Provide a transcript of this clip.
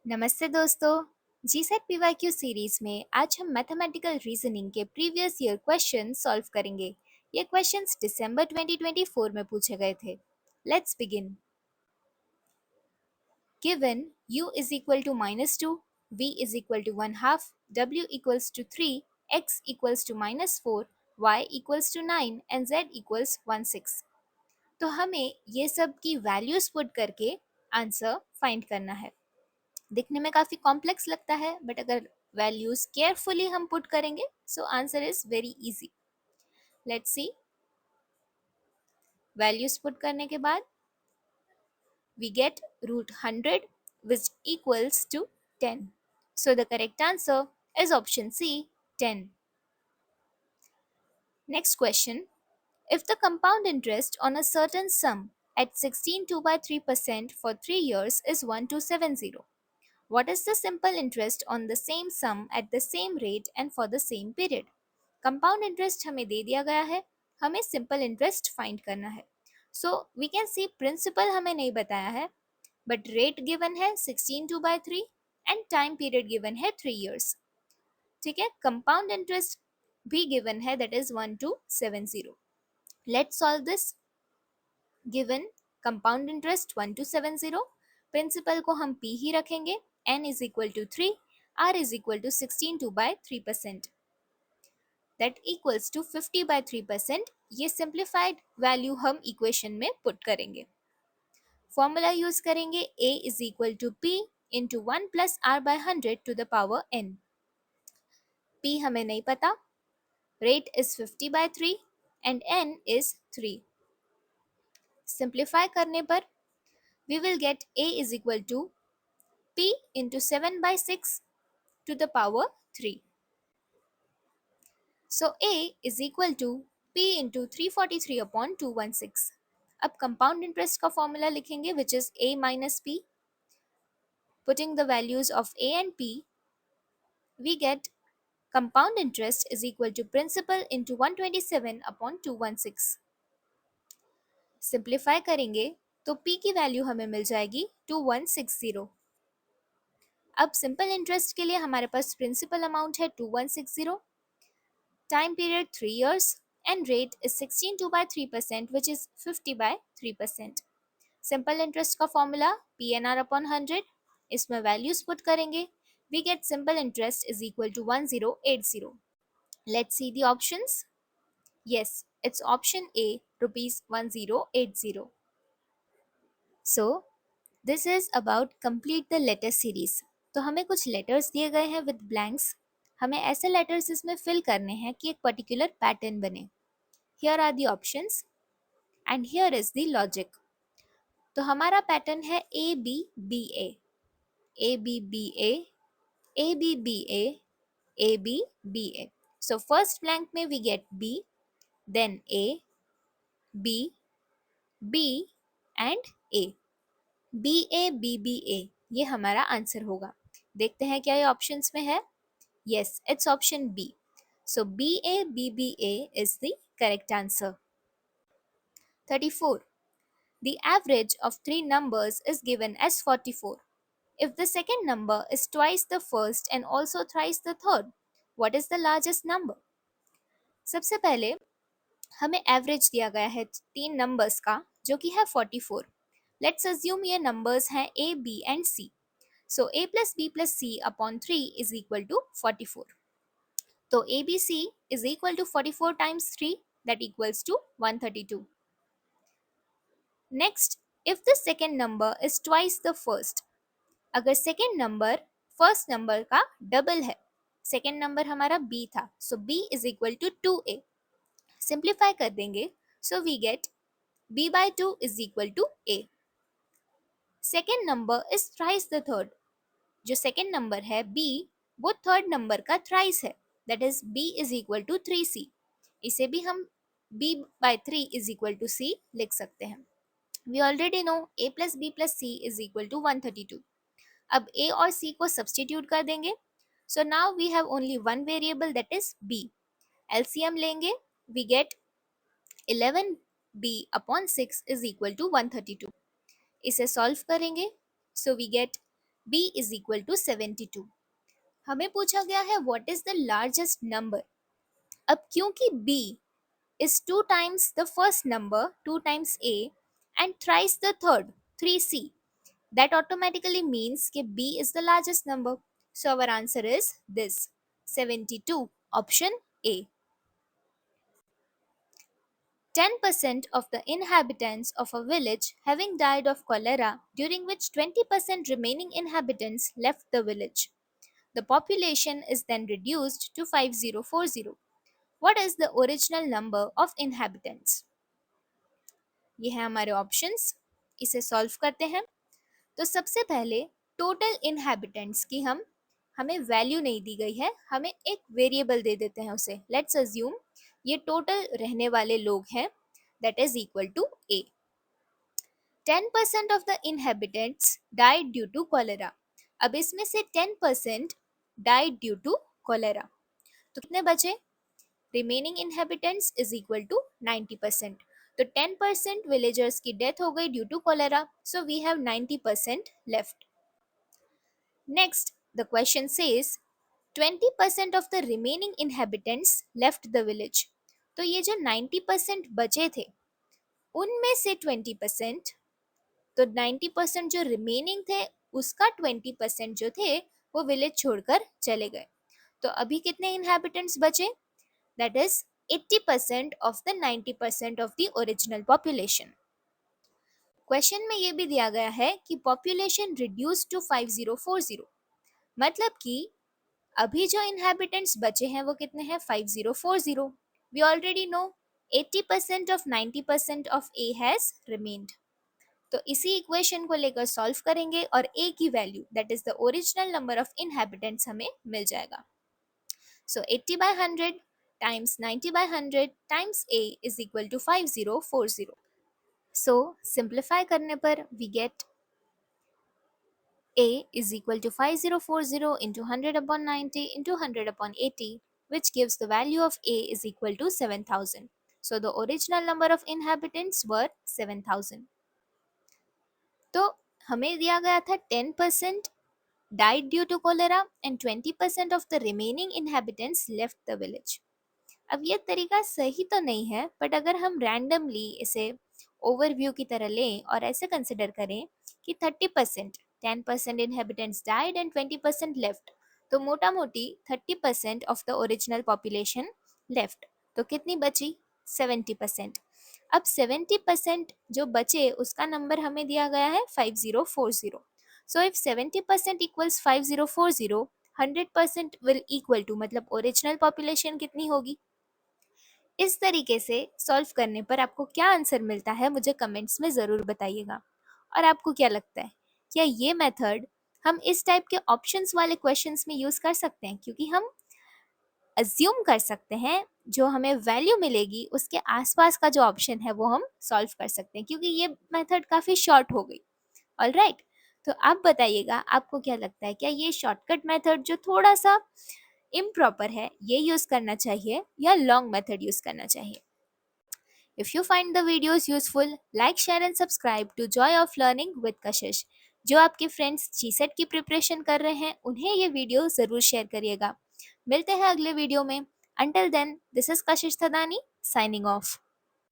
नमस्ते दोस्तों। GSAT PYQ series में आज हम मैथमेटिकल रीजनिंग के प्रीवियस ईयर क्वेश्चन सॉल्व करेंगे। ये क्वेश्चंस दिसंबर 2024 में पूछे गए थे। Let's begin. Given u is equal to -2, v is equal to 1 half, w equals to 3, x equals to -4, y equals to 9 and z equals 1/6। तो हमें ये सब की वैल्यूज पुट करके आंसर फाइंड करना है। दिखने में काफ़ी कॉम्प्लेक्स लगता है, बट अगर वैल्यूज केयरफुली हम पुट करेंगे so answer is very easy. Let's see. Values put करने के बाद we get √100 which equals to 10। So the correct answer is option C, 10। Next question. If the compound interest on a certain sum at 16.2/3% for 3 years is 1270, what is the simple interest on the same sum at the same rate and for the same period? Compound interest हमें दे दिया गया है, हमें simple interest find करना है। So we can see principal हमें नहीं बताया है, बट रेट गिवन है 16/2/3 एंड टाइम पीरियड गिवन है 3 years। ठीक है, कंपाउंड इंटरेस्ट भी गिवन है, that is 1270। Let's solve this. Given compound interest 1270, principal को हम p ही रखेंगे, n is equal to 3, r is equal to 16/2/3%, that equals to 50/3%। ये सिंप्लीफाइड वैल्यू हम इक्वेशन में पुट करेंगे। फॉर्मूला यूज करेंगे a is equal to p into 1 plus r by 100 to the power n। p हमें नहीं पता, rate is 50/3 and n is 3। Simplify करने पर we will get a is equal to p into 7/6 to the power 3. So a is equal to p into 343 upon 216. अब compound interest का formula लिखेंगे which is a minus p. Putting the values of a and p, we get compound interest is equal to principal into 127 upon 216. Simplify करेंगे तो p की value हमें मिल जाएगी 2160। अब simple interest के लिए हमारे पास प्रिंसिपल अमाउंट है 2160, time period 3 years and rate is 16/2/3% which is 50/3%। Simple interest का फॉर्मूला PNR upon 100, इसमें वैल्यूज पुट करेंगे, we get simple interest is equal to 1080। Let's see the options. Yes, it's option A, rupees 1080। So this is about complete the letter series। तो हमें कुछ letters दिए गए हैं with blanks, हमें ऐसे लेटर्स इसमें फिल करने हैं कि एक पर्टिकुलर पैटर्न बने। Here are the options and here is the logic. तो हमारा पैटर्न है ABBA, ABBA, ABBA, ABBA। So first blank में we get B, then A, B, B and A। BABBA ये हमारा आंसर होगा। देखते हैं क्या ये ऑप्शंस में है। Yes, it's option B. So BABBA is the correct answer. 34. The average of three numbers is given as 44. If the second number is twice the first and also thrice the third, what is the largest number? सबसे पहले हमें average दिया गया है तीन numbers का जो कि है 44। लेट्स अज्यूम ये नंबर्स हैं A, B and C। So A plus B plus C upon 3 is equal to 44. तो ABC is equal to 44 times 3, that equals to 132. Next, if the second number is twice the first, अगर second number first number का double है, second number हमारा B था, so B is equal to 2A। Simplify कर देंगे, so we get B by 2 is equal to A। Second number is thrice the third, जो second number है B वो third number का thrice है, that is B is equal to 3C। इसे भी हम B by 3 is equal to C लिख सकते हैं। We already know A plus B plus C is equal to 132। अब A और C को सब्सटीट्यूट कर देंगे, so now we have only one variable that is B। LCM लेंगे, we get 11B upon 6 is equal to 132। इसे solve करेंगे, so we get b is equal to 72. हमें पूछा गया है what is the largest number. अब क्योंकि b is 2 times the first number, 2 times a, and thrice the third, 3c, that automatically means that b is the largest number. So our answer is this, 72, option a. 10% of the inhabitants of a village having died of cholera, during which 20% remaining inhabitants left the village. The population is then reduced to 5040. What is the original number of inhabitants? ये हैं हमारे options. इसे solve करते हैं. तो सबसे पहले total inhabitants की हमें वैल्यू नहीं दी गई है, हमें एक वेरिएबल दे देते हैं उसे. लेट्स अज्यूम ये टोटल रहने वाले लोग हैं, that is equal to A. 10% of the inhabitants died due to cholera. अब इसमें से 10% डाइड ड्यू टू कॉलेरा, तो कितने बचे? Remaining inhabitants is equal to 90%. तो 10% विलेजर्स की डेथ हो गई due to cholera, so we have 90% left. Next the question says 20% of the remaining inhabitants left the village. तो ये जो 90% बचे थे उनमें से 20%, तो 90% जो रिमेनिंग थे उसका 20% जो थे वो विलेज छोड़कर चले गए. तो अभी कितने इनहैबिटेंट्स बचे? That is 80% of the 90% of the original population. Question में ये भी दिया गया है कि पॉपुलेशन रिड्यूस टू 5040, मतलब कि अभी जो इनहैबिटेंट्स बचे हैं वो कितने हैं? 5040. We already know 80% of 90% of A has remained. तो इसी इक्वेशन को लेकर सॉल्व करेंगे और A की value that is the original number of inhabitants हमें मिल जाएगा. So 80 by 100 times 90 by 100 times A is equal to 5040. So simplify करने पर we get A is equal to 5040 into 100 upon 90 into 100 upon 80, which gives the value of A is equal to 7000. So the original number of inhabitants were 7000. तो हमें दिया गया था 10% died due to cholera and 20% of the remaining inhabitants left the village. अब ये तरीका सही तो नहीं है, बट अगर हम रैंडमली इसे ओवरव्यू की तरह लें और ऐसे कंसिडर करें कि 30%, 10% इनहेबिटेंट्स डाइड एंड 20% लेफ्ट, तो मोटा मोटी 30% of the original population left, तो कितनी बची? 70%. अब 70% जो बचे उसका नंबर हमें दिया गया है 5040. So if 70% equals 5040, 100% will equal to, मतलब ओरिजिनल पॉपुलेशन कितनी होगी? इस तरीके से सॉल्व करने पर आपको क्या आंसर मिलता है मुझे कमेंट्स में ज़रूर बताइएगा. और आपको क्या लगता है, क्या ये मेथड हम इस टाइप के ऑप्शंस वाले क्वेश्चंस में यूज़ कर सकते हैं? क्योंकि हम अज्यूम कर सकते हैं जो हमें वैल्यू मिलेगी उसके आसपास का जो ऑप्शन है वो हम सॉल्व कर सकते हैं, क्योंकि ये मेथड काफ़ी शॉर्ट हो गई. ऑलराइट, तो आप बताइएगा आपको क्या लगता है, क्या ये शॉर्टकट मेथड जो थोड़ा सा इम्प्रॉपर है ये यूज़ करना चाहिए या लॉन्ग मेथड यूज़ करना चाहिए? If you find the videos useful, like, share and subscribe to Joy of Learning with Kashish. जो आपके फ्रेंड्स जीसेट की प्रिपरेशन कर रहे हैं उन्हें ये वीडियो ज़रूर शेयर करिएगा. मिलते हैं अगले वीडियो में. Until then, this is Kashish Thadani signing off.